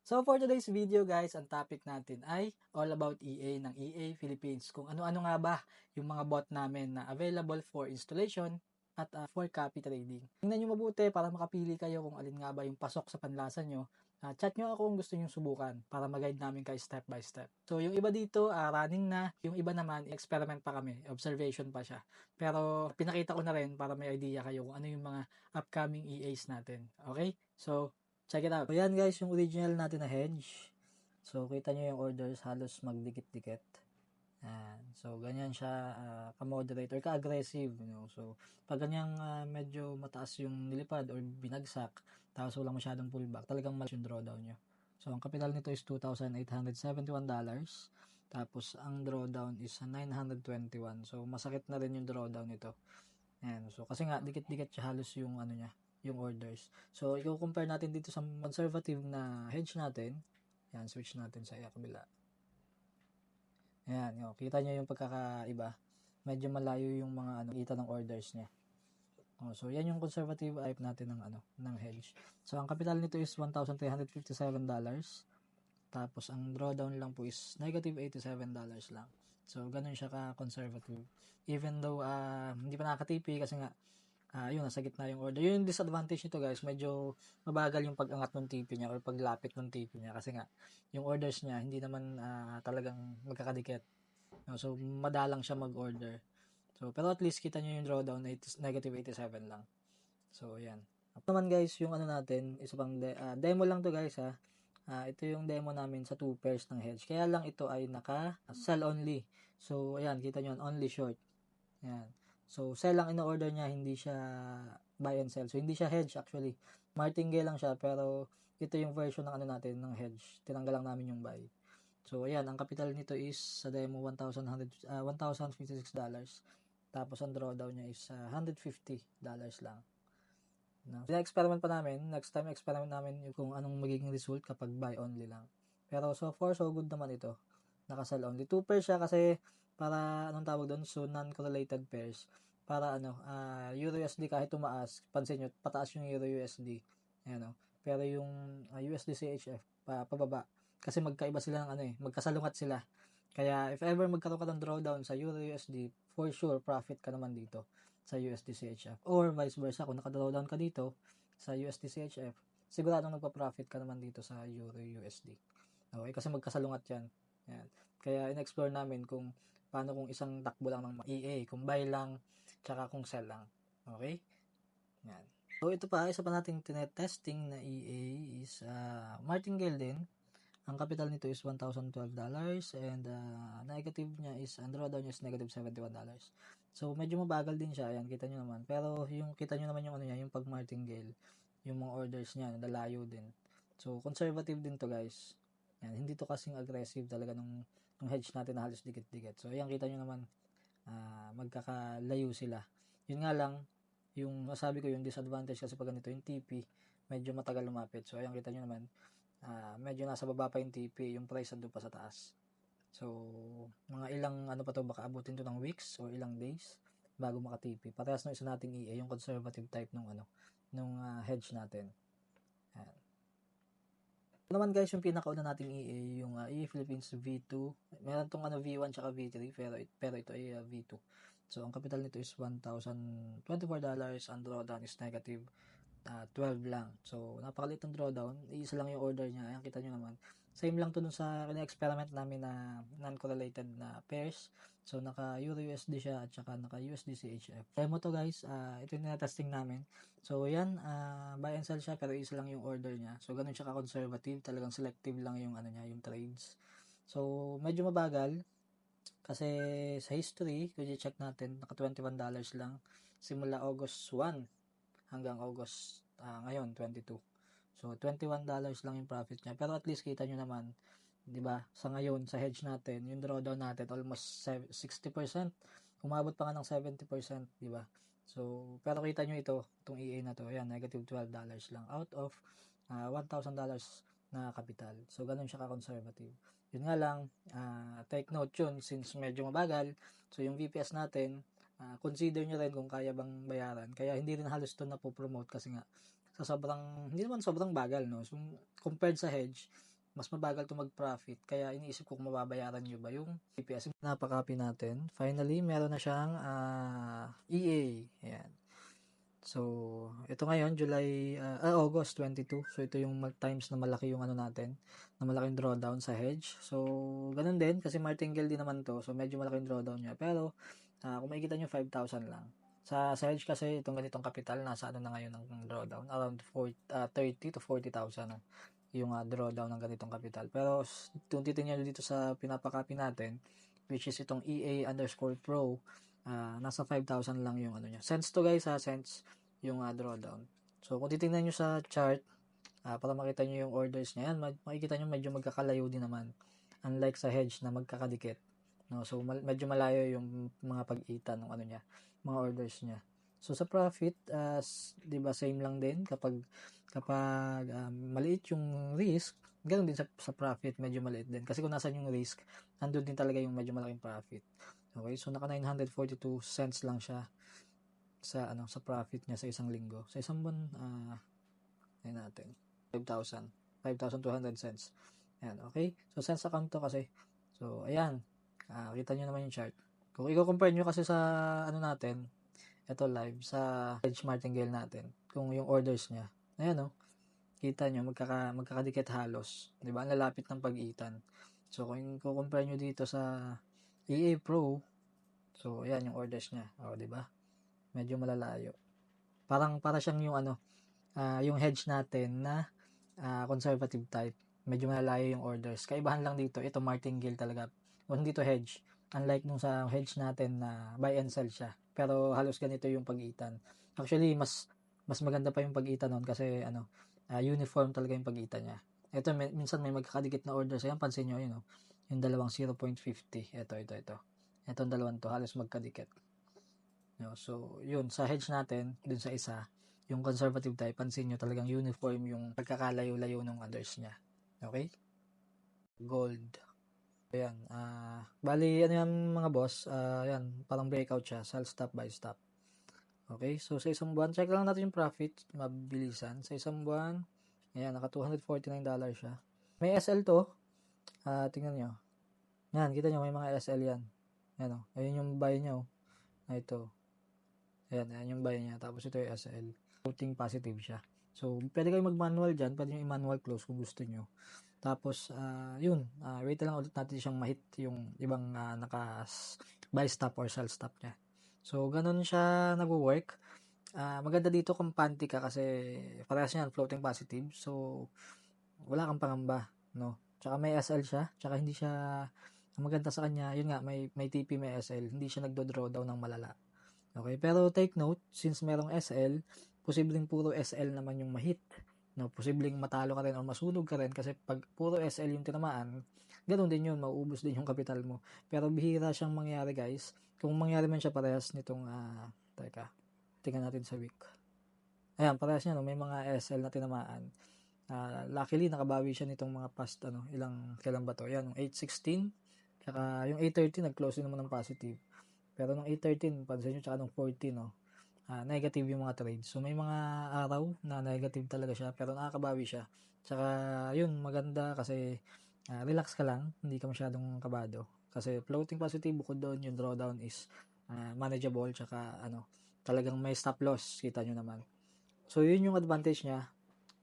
So for today's video guys, ang topic natin ay all about EA ng EA Philippines. Kung ano-ano nga ba yung mga bot namin na available for installation at for copy trading. Tingnan nyo mabuti para makapili kayo kung alin nga ba yung pasok sa panlasa nyo. Chat nyo ako kung gusto nyo subukan para mag-guide namin kayo step by step. So yung iba dito running na, yung iba naman experiment pa kami, observation pa siya. Pero pinakita ko na rin para may idea kayo kung ano yung mga upcoming EAs natin. Okay? So check it out. So, yan guys, yung original natin na hedge. So, kita nyo yung orders halos magdikit-dikit. Yan. So, ganyan siya ka-moderate or ka-aggressive. You know? So, pag ganyang medyo mataas yung nilipad or binagsak, tapos walang masyadong pullback, talagang malakas yung drawdown nyo. So, ang capital nito is $2,871. Tapos, ang drawdown is $921. So, masakit na rin yung drawdown nito. Yan. So, kasi nga, dikit-dikit siya halos yung ano niya, yung orders. So, i-compare natin dito sa conservative na hedge natin. Yan, switch natin sa kabila. Yan, yun. Kita nyo yung pagkakaiba. Medyo malayo yung mga kita ng orders niya. So, yan yung conservative type natin ng hedge. So, ang capital nito is $1,357. Tapos, ang drawdown lang po is negative $87 lang. So, ganun siya ka-conservative. Even though, hindi pa nakaka-TP kasi nga, yun, nasa gitna yung order. Yun yung disadvantage nito guys, medyo mabagal yung pag-angat ng TP niya or paglapit ng TP niya kasi nga, yung orders niya, hindi naman talagang magkakadikit. No? So, madalang siya mag-order. So, pero at least kita nyo yung drawdown, negative 87 lang. So, yan. Naman guys, yung natin, isa pang demo lang to guys ha. Ito yung demo namin sa 2 pairs ng hedge. Kaya lang ito ay naka-sell only. So, ayan, kita nyo, only short. Ayan. So, sell lang in-order niya, hindi siya buy and sell. So, hindi siya hedge actually. Martingale lang siya, pero ito yung version ng natin, ng hedge. Tinanggal lang namin yung buy. So, ayan, ang capital nito is sa demo $1,056. Tapos, ang drawdown niya is $150 lang. No? Pina-experiment pa namin. Next time, experiment namin kung anong magiging result kapag buy only lang. Pero so far, so good naman ito. Naka-sell only. 2 pairs siya kasi para, anong tawag doon? So, non-correlated pairs. Para Euro USD kahit tumaas, pansin nyo, pataas yung Euro USD. Ayan, pero yung USD CHF, pababa. Kasi magkaiba sila ng magkasalungat sila. Kaya if ever magkaroon ka ng drawdown sa Euro USD, for sure, profit ka naman dito sa USD CHF. Or vice versa, kung naka-drawdown ka dito sa USD CHF, siguradong nagpa-profit ka naman dito sa Euro USD. Okay? Kasi magkasalungat yan. Yan. Kaya in-explore namin kung paano kung isang takbo lang ng EA, kung buy lang, tsaka kung sell lang. Okay? Yan. So, ito pa, isa pa nating tinetesting na EA is Martingale din. Ang capital nito is $1,012 and negative niya is, ang drawdown niya is negative $71. So, medyo mabagal din siya. Ayan, kita nyo naman. Pero, kita nyo naman yung niya, yung pag Martingale, yung mga orders niya, nalayo din. So, conservative din to guys. Yan, hindi to kasing aggressive talaga nung hedge natin na halos dikit-dikit. So, ayan, kita nyo naman, magkakalayo sila. Yun nga lang, yung nasabi ko yung disadvantage kasi pag ganito yung TP, medyo matagal lumapit. So, ayan, kita nyo naman, medyo nasa baba pa yung TP, yung price nandun pa sa taas. So, mga ilang pa to, baka abutin to ng weeks or ilang days bago maka-TP. Parehas ng isa nating EA, yung conservative type nung hedge natin. Ayan. Naman guys, yung pinakauna nating EA, yung EA Philippines V2. Meron tong V1 tsaka V3, pero ito ay V2. So, ang capital nito is $1,024. Ang drawdown is negative 12 lang. So, napakaliit ng drawdown. Iisa lang yung order niya. Ayan, kita nyo naman. Same lang to dun sa experiment namin na non-correlated na pairs. So, naka Euro USD siya at saka naka USD CHF. Demo to guys. Ito yung na-testing namin. So, yan. Buy and sell siya pero isa lang yung order niya. So, ganun siya ka-conservative. Talagang selective lang yung niya, yung trades. So, medyo mabagal. Kasi sa history, kung i-check natin, naka $21 lang. Simula August 1 hanggang August ngayon 22. So $21 lang yung profit niya. Pero at least kita nyo naman, 'di ba? Sa ngayon sa hedge natin, yung drawdown natin almost 60%. Umabot pa nga ng 70%, 'di ba? So pero kita nyo itong EA na to, ayan, negative $12 lang out of $1,000 na capital. So ganun siya ka-conservative. Yun nga lang, take note yun since medyo mabagal. So yung VPS natin, consider nyo rin kung kaya bang bayaran. Kaya hindi rin halos ito na po-promote kasi nga sa sobrang, hindi naman sobrang bagal, no? So, compared sa hedge, mas mabagal to mag-profit. Kaya iniisip ko kung mababayaran nyo ba yung EPS. Napaka-copy natin. Finally, meron na siyang EA. Ayan. So, ito ngayon, August 22. So, ito yung times na malaki yung ano natin, na malaking drawdown sa hedge. So, ganun din, kasi martingale din naman to. So, medyo malaking drawdown niya. Pero, kung makikita nyo, 5,000 lang. Sa hedge kasi, itong ganitong capital, nasa ano na ngayon ng drawdown? Around 30 to 40,000 yung drawdown ng ganitong capital. Pero, kung titingnan nyo dito sa pinapakopy natin, which is itong EA_Pro, nasa 5,000 lang yung ano niya. Cents to guys, cents yung drawdown. So, kung titingnan nyo sa chart, para makita nyo yung orders niya, yan, makikita nyo medyo magkakalayo din naman. Unlike sa hedge na magkakadikit. No? So, medyo malayo yung mga pag-itan ng ano niya, mga orders niya. So, sa profit, di ba same lang din kapag maliit yung risk, ganoon din sa profit, medyo maliit din. Kasi kung nasan yung risk, nandun din talaga yung medyo malaking profit. Okay, so naka 942 cents lang siya sa profit niya sa isang linggo. Sa isang buwan, ayun natin, 5,200 cents. Ayan, okay? So, cents account to kasi. So, ayan. Kita nyo naman yung chart. Kung i-compare nyo kasi sa ano natin, ito live, sa hedge martingale natin, kung yung orders niya, ayan kita nyo, magkakadikit halos. Diba? Ang lalapit ng pag-itan. So, kung i-compare nyo dito sa EA Pro, so, ayan yung orders niya. Diba? Medyo malalayo. Para siyang yung yung hedge natin na conservative type. Medyo malalayo yung orders. Kaibahan lang dito, ito martingale talaga. Kung hindi to hedge, unlike nung sa hedge natin na buy and sell siya. Pero halos ganito yung pag-itan. Actually, mas maganda pa yung pag-itan nun kasi uniform talaga yung pag-itan niya. Ito, minsan may magkakadikit na orders. Ayan, pansin nyo, yung dalawang 0.50. Ito. Itong dalawang to, halos magkadikit. So, yun, sa hedge natin, dun sa isa, yung conservative type, pansin nyo talagang uniform yung pagkakalayo-layo ng others niya. Okay? Gold. Ayan. Bali, ano yan mga boss? Ayan, parang breakout siya. Sell stop, buy stop. Okay? So, sa isang buwan, check lang natin yung profit. Mabilisan. Sa isang buwan, ayan, naka $249 siya. May SL to. Tingnan nyo. Yan, kita nyo, may mga SL yan. Ayan, ayun yung buy nyo. Ito. Ayan yung buy niya. Tapos ito yung SL. Floating positive siya. So, pwede kayo mag-manual dyan. Pwede nyo i-manual close kung gusto nyo. Tapos, wait lang ulit natin siyang mahit yung ibang naka-buy stop or sell stop niya. So, ganun siya nag-work. Maganda dito kung panty ka kasi parehas niyan, floating positive. So, wala kang pangamba. No? Tsaka may SL siya. Tsaka hindi siya, ang maganda sa kanya, yun nga, may TP, may SL. Hindi siya nagdo-draw down ng malala. Okay, pero take note, since merong SL, posibleng puro SL naman yung mahit. No, posibleng matalo ka rin o masunog ka rin kasi pag puro SL yung tinamaan, ganoon din yun, mauubos din yung kapital mo. Pero bihira siyang mangyari guys. Kung mangyari man siya parehas nitong, tingnan natin sa week. Ayan, parehas niya, no? May mga SL na tinamaan. Luckily, nakabawi siya nitong mga past, kailan ba to? Ayan, yung 8.16, tsaka yung 8.30, nag-close din naman ng positive. Pero nung 8.13, pansin nyo, tsaka nung 14, negative yung mga trades. So, may mga araw na negative talaga siya, pero nakakabawi siya. Tsaka, yun, maganda kasi relax ka lang, hindi ka masyadong kabado. Kasi floating positive, bukod doon, yung drawdown is manageable, tsaka, talagang may stop loss, kita nyo naman. So, yun yung advantage niya.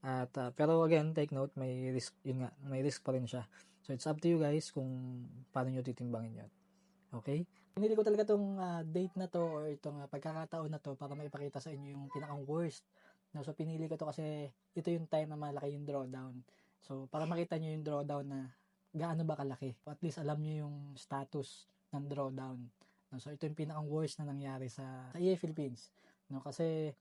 At, pero again, take note, may risk, yun nga, may risk pa rin siya. So, it's up to you guys kung paano nyo titimbangin yun. Okay? Pinili ko talaga itong date na to or itong pagkakataon na to para maipakita sa inyo yung pinakang worst. No, so pinili ko to kasi ito yung time na malaki yung drawdown. So para makita nyo yung drawdown na gaano ba kalaki. At least alam nyo yung status ng drawdown. No, so ito yung pinakang worst na nangyari sa EA Philippines. No, kasi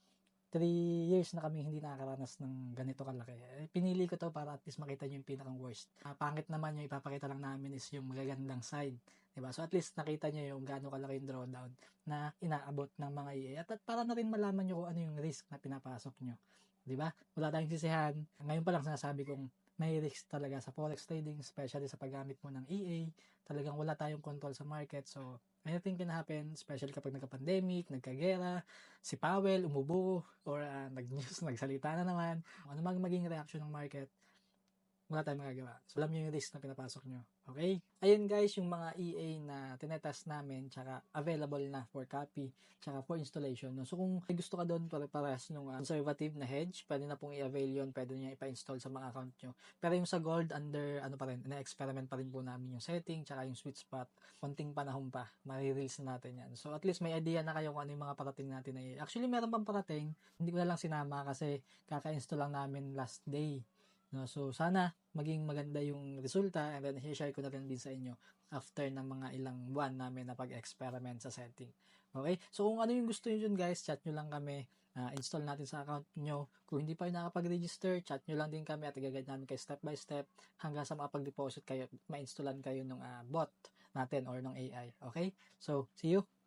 3 years na kami hindi nakakaranas ng ganito kalaki. Pinili ko to para at least makita nyo yung pinakang worst. Pangit naman yung ipapakita lang namin is yung magagandang side. Diba? So at least nakita nyo yung gaano kalaki yung drawdown na inaabot ng mga EA. At para na rin malaman nyo kung ano yung risk na pinapasok nyo. Diba? Wala tayong sisihan. Ngayon pa lang sinasabi kong may risk talaga sa forex trading, especially sa paggamit mo ng EA. Talagang wala tayong control sa market. So anything can happen, especially kapag nagka-pandemic, nagkagera, si Powell umubo, or nag-news, nagsalita na naman. Ano maging reaction ng market, wala tayong magagawa. So, alam nyo yung risk na pinapasok nyo. Okay? Ayun guys, yung mga EA na tinetest namin, tsaka available na for copy, tsaka for installation. No? So, kung may gusto ka doon para parehas nung conservative na hedge, pwede na pong i-avail yun, pwede nyo ipa-install sa mga account nyo. Pero yung sa gold, under, ano pa rin, na-experiment pa rin po namin yung setting, tsaka yung sweet spot, konting panahon pa, marirelease na natin yan. So, at least may idea na kayo kung ano yung mga parating natin na actually, meron pang parating, hindi ko na lang sinama kasi kaka-install lang namin last day. No, so sana maging maganda yung resulta and then i-share ko na rin din sa inyo after ng mga ilang buwan namin na pag-experiment sa setting. Okay? So kung ano yung gusto niyo dyan guys, chat nyo lang kami. Install natin sa account nyo. Kung hindi pa kayo nakapag-register, chat nyo lang din kami at i-guide namin kayo step by step hanggang sa makapag-deposit kayo, ma-installan kayo ng bot natin or ng AI. Okay? So, see you!